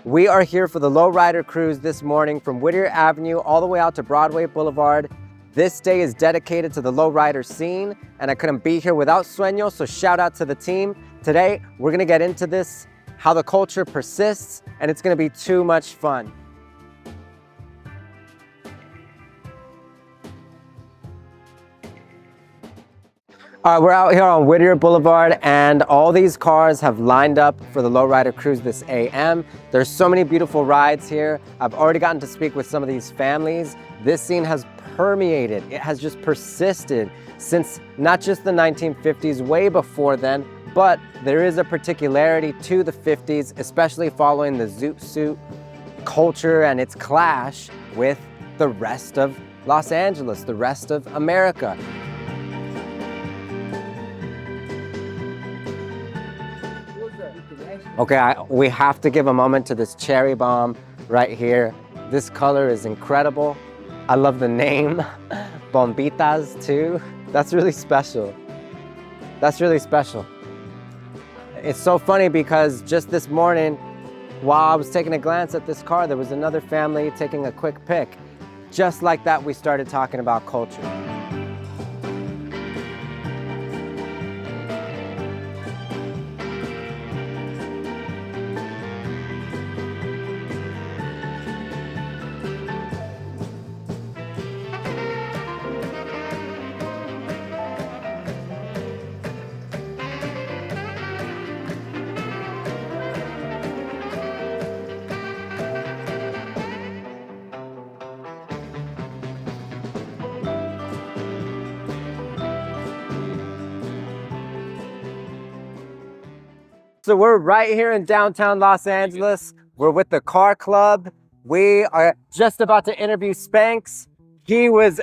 We are here for the Lowrider Cruise this morning from Whittier Avenue all the way out to Broadway Boulevard. This day is dedicated to the lowrider scene, and I couldn't be here without Sueño, so shout out to the team. Today, we're gonna get into this, how the culture persists, and it's gonna be too much fun. All right, we're out here on Whittier Boulevard, and all these cars have lined up for the Lowrider Cruise this AM. There's so many beautiful rides here. I've already gotten to speak with some of these families. This scene has permeated. It has just persisted since not just the 1950s, way before then, but there is a particularity to the 50s, especially following the Zoot Suit culture and its clash with the rest of Los Angeles, the rest of America. Okay, we have to give a moment to this cherry bomb right here. This color is incredible. I love the name, Bombitas too. That's really special. That's really special. It's so funny because just this morning, while I was taking a glance at this car, there was another family taking a quick pic. Just like that, we started talking about culture. So we're right here in downtown Los Angeles. We're with the car club. We are just about to interview Spanx. He was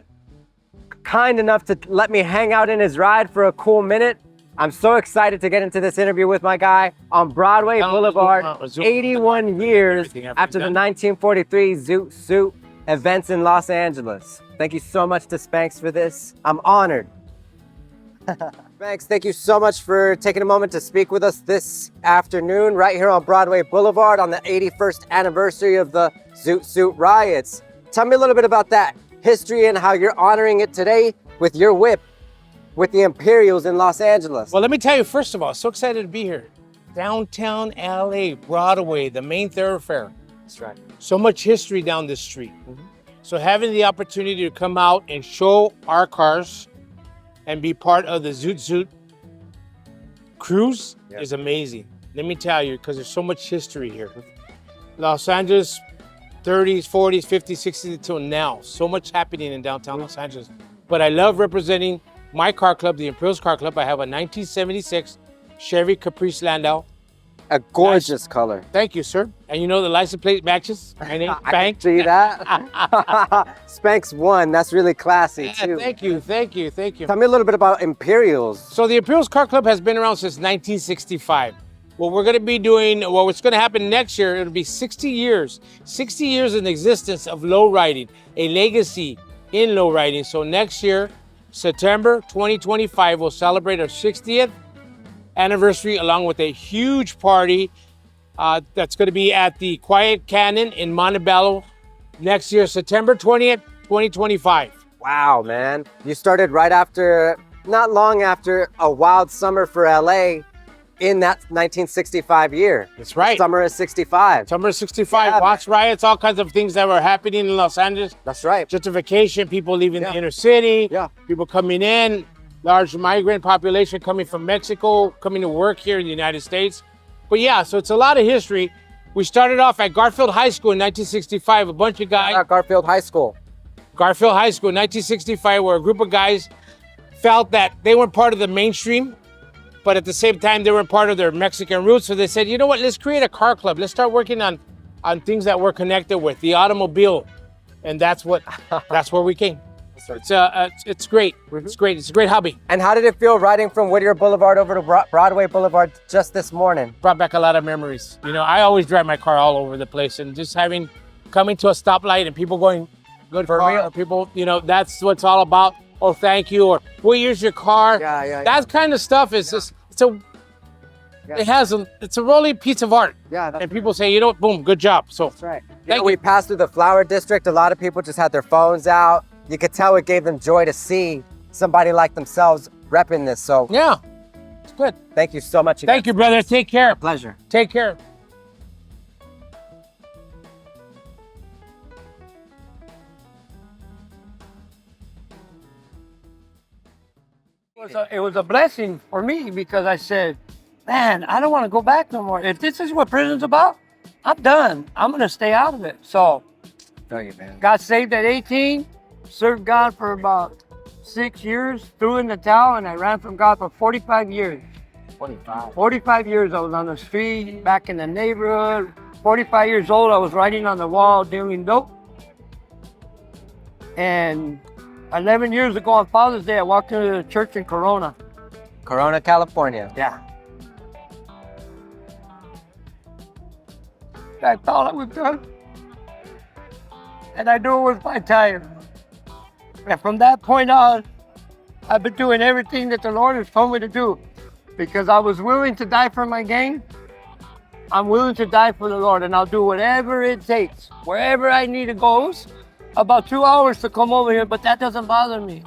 kind enough to let me hang out in his ride for a cool minute. I'm so excited to get into this interview with my guy on Broadway Boulevard, 81 years after the 1943 Zoot Suit events in Los Angeles. Thank you so much to Spanx for this. I'm honored. Spanx, thank you so much for taking a moment to speak with us this afternoon right here on Broadway Boulevard on the 81st anniversary of the Zoot Suit riots. Tell me a little bit about that history and how you're honoring it today with your whip with the Imperials in Los Angeles. Well, let me tell you, first of all, so excited to be here. Downtown LA, Broadway, the main thoroughfare. That's right. So much history down this street. So having the opportunity to come out and show our cars and be part of the Zoot Suit cruise is amazing. Let me tell you, because there's so much history here. Los Angeles, 30s, 40s, 50s, 60s until now. So much happening in downtown Los Angeles. But I love representing my car club, the Imperials Car Club. I have a 1976 Chevy Caprice Landau. A gorgeous color. Thank you, sir. And you know the license plate matches my name, Spanx. See that? Spanx 1, that's really classy too. Thank you, thank you, thank you. Tell me a little bit about Imperials. So the Imperials Car Club has been around since 1965. What we're gonna be doing, what's gonna happen next year, it'll be 60 years. 60 years in existence of low riding, a legacy in low riding. So next year, September 2025, we'll celebrate our 60th anniversary along with a huge party that's going to be at the Quiet Cannon in Montebello next year, September 20th, 2025. Wow, man. You started right after, not long after a wild summer for LA in that 1965 year. That's right. Summer of 65. Summer of 65, Yeah, watch riots, all kinds of things that were happening in Los Angeles. That's right. Gentrification, people leaving the inner city, people coming in, large migrant population coming from Mexico, coming to work here in the United States. But yeah, so it's a lot of history. We started off at Garfield High School in 1965, a bunch of guys. Garfield High School. Garfield High School in 1965, where a group of guys felt that they weren't part of the mainstream, but at the same time, they were part of their Mexican roots. So they said, you know what, let's create a car club. Let's start working on things that we're connected with, the automobile. And that's where we came. It's great. It's great. It's a great hobby. And how did it feel riding from Whittier Boulevard over to Broadway Boulevard just this morning? Brought back a lot of memories. You know, I always drive my car all over the place, and just coming to a stoplight and people going, good For car, real? people, you know, that's what it's all about. Oh, thank you, or what year's your car? Yeah. That kind of stuff is just, it's a rolling piece of art. Yeah, that's And people say, you know what, boom, good job. So right. Thank We you. passed through the flower district. A lot of people just had their phones out. You could tell it gave them joy to see somebody like themselves repping this. So yeah, it's good. thank you so much. Thank you, brother. Take care. Pleasure. Take care. It was a blessing for me because I said, man, I don't want to go back no more. If this is what prison's about, I'm done. I'm going to stay out of it. So Tell you, man. got saved at 18, served God for about 6 years, threw in the towel, and I ran from God for 45 years. 25. 45 years I was on the street, back in the neighborhood. 45 years old, I was writing on the wall, dealing dope. And 11 years ago on Father's Day, I walked into the church in Corona. Corona, California. Yeah. I thought I was done. And I knew it was my time. And from that point on, I've been doing everything that the Lord has told me to do. Because I was willing to die for my gang. I'm willing to die for the Lord, and I'll do whatever it takes. Wherever I need to go. About 2 hours to come over here, but that doesn't bother me.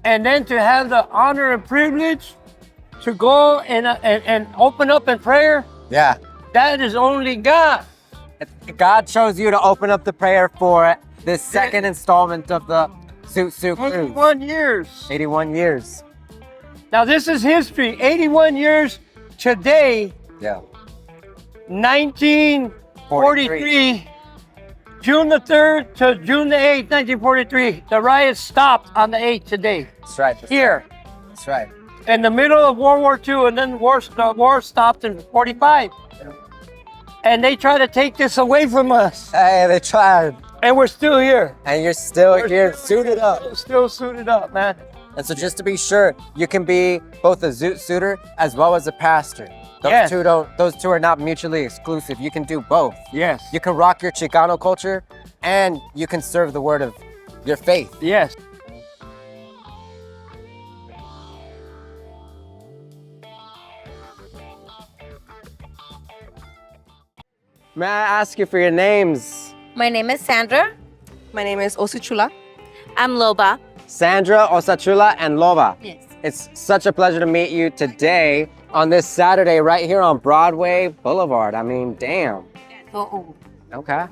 And then to have the honor and privilege to go and open up in prayer, Yeah. that is only God. God chose you to open up the prayer for this second installment of the Zoot Suit cruise. 81 years. 81 years. Now this is history. 81 years today, Yeah. 1943, June the 3rd to June the 8th, 1943. The riots stopped on the 8th today. That's right. Here, That's right. in the middle of World War II, and then the war stopped in 45. And they try to take this away from us, Hey, they tried. and we're still here. And you're still We're here, suited up. Still suited up, man. And so just to be sure, you can be both a Zoot Suiter as well as a pastor. Yes. Those two are not mutually exclusive. You can do both. Yes. You can rock your Chicano culture and you can serve the word of your faith. Yes. May I ask you for your names? My name is Sandra. My name is Osuchula. I'm Loba. Sandra, Osachula, and Loba. Yes. It's such a pleasure to meet you today on this Saturday right here on Broadway Boulevard. I mean, damn. So, Okay.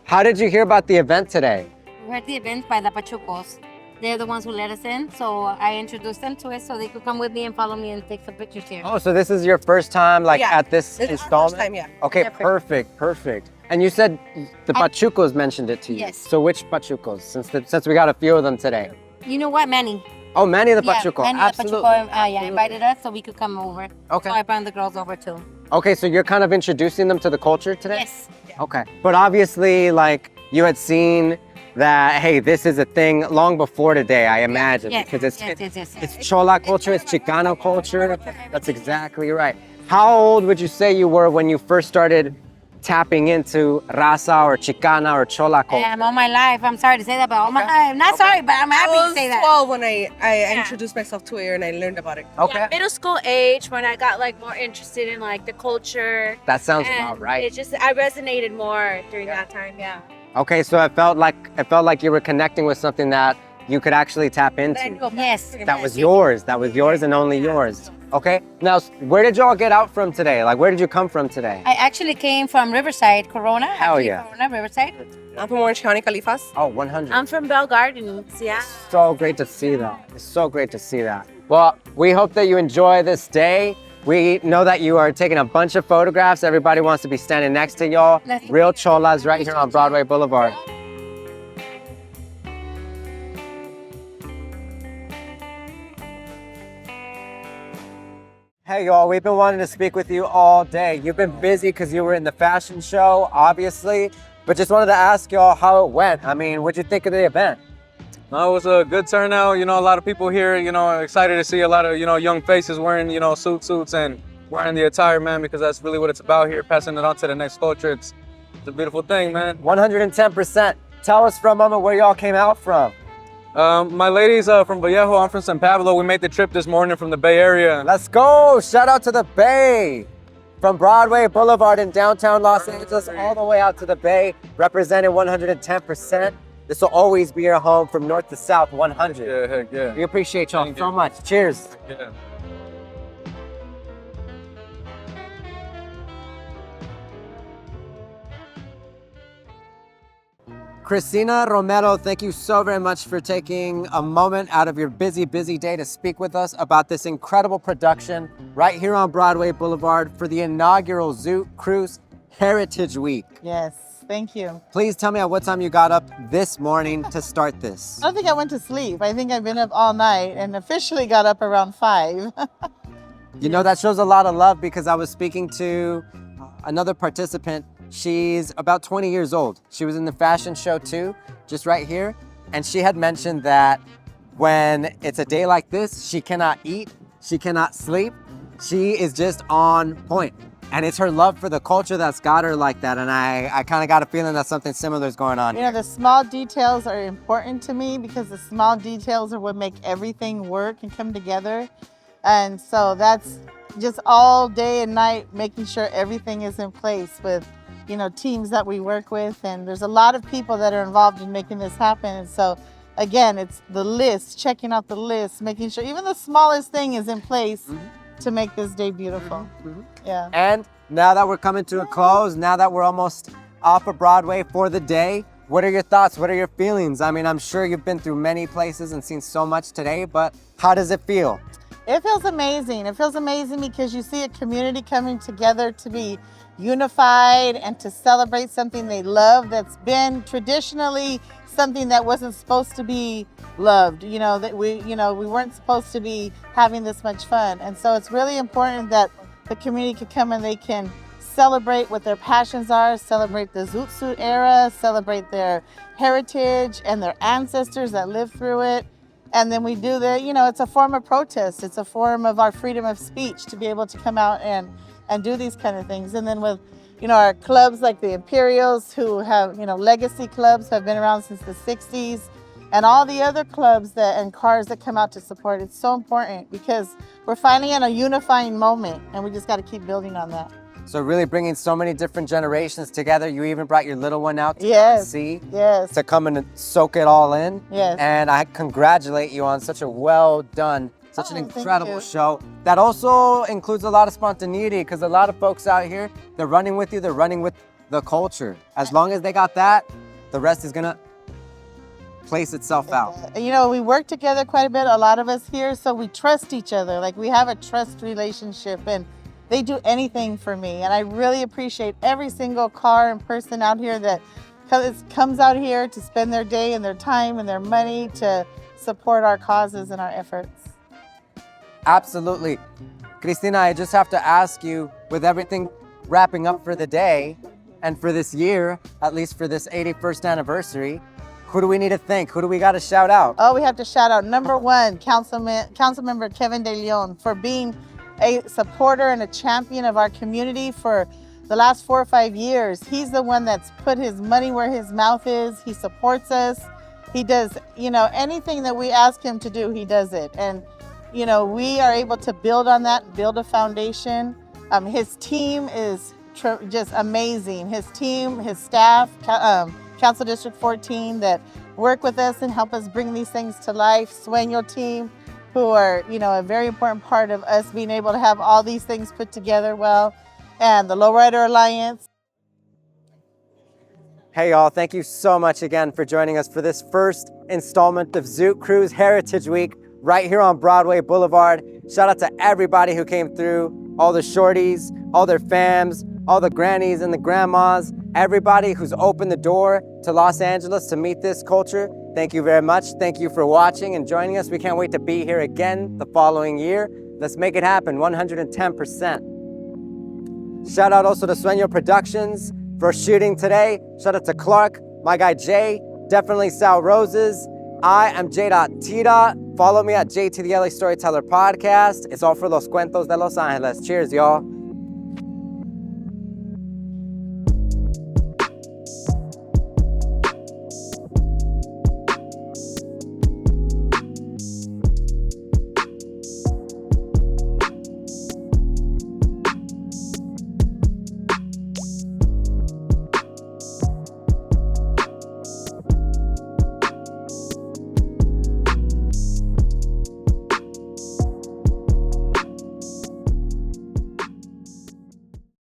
How did you hear about the event today? we're at the event by the Pachucos. They're the ones who let us in, so I introduced them to it so they could come with me and follow me and take some pictures here. Oh, so this is your first time Yeah. at this This is our installment? first time, yeah. Okay, Yeah, perfect. And you said the Pachucos mentioned it to you. Yes. So which Pachucos? Since we got a few of them today. You know what, Manny? Oh, Manny the Yeah, Pachuco. Manny Absolutely. the Pachuco invited us so we could come over. Okay. So I brought the girls over too. Okay, so you're kind of introducing them to the culture today? Yes. Okay. But obviously, like, you had seen that, hey, this is a thing long before today, I imagine. Yes, Because it's, yes. it's Chola culture, it's Chicano culture. That's exactly right. How old would you say you were when you first started tapping into Raza or Chicana or Chola culture? All my life, I'm sorry to say that, but all my life. Not sorry, but I'm I happy to was say that. 12 when I introduced myself to it and I learned about it. Okay. Yeah, middle school age when I got like more interested in like the culture. That sounds And about right. It just I resonated more during that time. Yeah. Okay, so it felt like you were connecting with something that you could actually tap into. Yes. That was yours. That was yours and only yours. Okay. Now, where did y'all get out from today? Like, where did you come from today? I actually came from Riverside, Corona. Hell Actually, yeah. Corona, Riverside. I'm from Orange County, Califas. Oh, 100. I'm from Bell Gardens. Yeah. So great to see that. It's so great to see that. Well, we hope that you enjoy this day. We know that you are taking a bunch of photographs. Everybody wants to be standing next to y'all. Real cholas right here on Broadway Boulevard. Hey y'all, we've been wanting to speak with you all day. You've been busy because you were in the fashion show, obviously, but just wanted to ask y'all how it went. I mean, what'd you think of the event? No, it was a good turnout. You know, a lot of people here, you know, excited to see a lot of, you know, young faces wearing, you know, suits and wearing the attire, man, because that's really what it's about here, passing it on to the next culture. It's a beautiful thing, man. 110%. Tell us for a moment where y'all came out from. My lady's from Vallejo. I'm from San Pablo. We made the trip this morning from the Bay Area. Let's go. Shout out to the Bay. From Broadway Boulevard in downtown Los Angeles all the way out to the Bay, represented 110%. This will always be your home from north to south, 100. Yeah, heck yeah. We appreciate y'all Thank so you. much. Cheers. Yeah. Cristina Romero, thank you so very much for taking a moment out of your busy, busy day to speak with us about this incredible production right here on Broadway Boulevard for the inaugural Zoot Cruise Heritage Week. Yes, thank you. Please tell me at what time you got up this morning to start this. I don't think I went to sleep. I think I've been up all night and officially got up around 5. You know, that shows a lot of love because I was speaking to another participant. She's about 20 years old. She was in the fashion show too, just right here. And she had mentioned that when it's a day like this, she cannot eat, she cannot sleep. She is just on point. And it's her love for the culture that's got her like that. And I kind of got a feeling that something similar is going on. You know, the small details are important to me because the small details are what make everything work and come together. And so that's just all day and night, making sure everything is in place with, you know, teams that we work with. And there's a lot of people that are involved in making this happen. And so again, it's the list, checking out the list, making sure even the smallest thing is in place to make this day beautiful. Yeah. And now that we're coming to a close, now that we're almost off of Broadway for the day, what are your thoughts? What are your feelings? I mean, I'm sure you've been through many places and seen so much today, but how does it feel? It feels amazing. It feels amazing because you see a community coming together to be unified and to celebrate something they love that's been traditionally something that wasn't supposed to be loved. You know, that we weren't supposed to be having this much fun. And so it's really important that the community can come and they can celebrate what their passions are, celebrate the Zoot Suit era, celebrate their heritage and their ancestors that lived through it. And then we do it's a form of protest. It's a form of our freedom of speech to be able to come out and do these kind of things. And then with, our clubs like the Imperials who have, legacy clubs who have been around since the 60s and all the other clubs and cars that come out to support. It's so important because we're finally in a unifying moment and we just got to keep building on that. So really bringing so many different generations together. You even brought your little one out to see, to come and soak it all in. Yes. And I congratulate you on such a well done, such an incredible you. show. That also includes a lot of spontaneity because a lot of folks out here, they're running with you, they're running with the culture. As long as they got that, the rest is gonna place itself out. We work together quite a bit, a lot of us here, so we trust each other. Like we have a trust relationship and they do anything for me, and I really appreciate every single car and person out here that comes out here to spend their day and their time and their money to support our causes and our efforts. Absolutely. Cristina, I just have to ask you, with everything wrapping up for the day and for this year, at least for this 81st anniversary, who do we need to thank? Who do we got to shout out? Oh, we have to shout out number one, Councilmember Kevin De Leon for being a supporter and a champion of our community for the last 4 or 5 years. He's the one that's put his money where his mouth is. He supports us. He does, anything that we ask him to do, he does it. And, we are able to build on that, build a foundation. His team is just amazing. His team, his staff, Council District 14 that work with us and help us bring these things to life. Sueño Team, who are, a very important part of us being able to have all these things put together well, and the Lowrider Alliance. Hey y'all, thank you so much again for joining us for this first installment of Zoot Cruise Heritage Week right here on Broadway Boulevard. Shout out to everybody who came through, all the shorties, all their fams, all the grannies and the grandmas, everybody who's opened the door to Los Angeles to meet this culture. Thank you very much. Thank you for watching and joining us. We can't wait to be here again the following year. Let's make it happen, 110%. Shout out also to Sueño Productions for shooting today. Shout out to Clark, my guy Jay, definitely Sal Roses. I am J.Tita. Follow me at JT the LA Storyteller Podcast. It's all for Los Cuentos de Los Angeles. Cheers, y'all.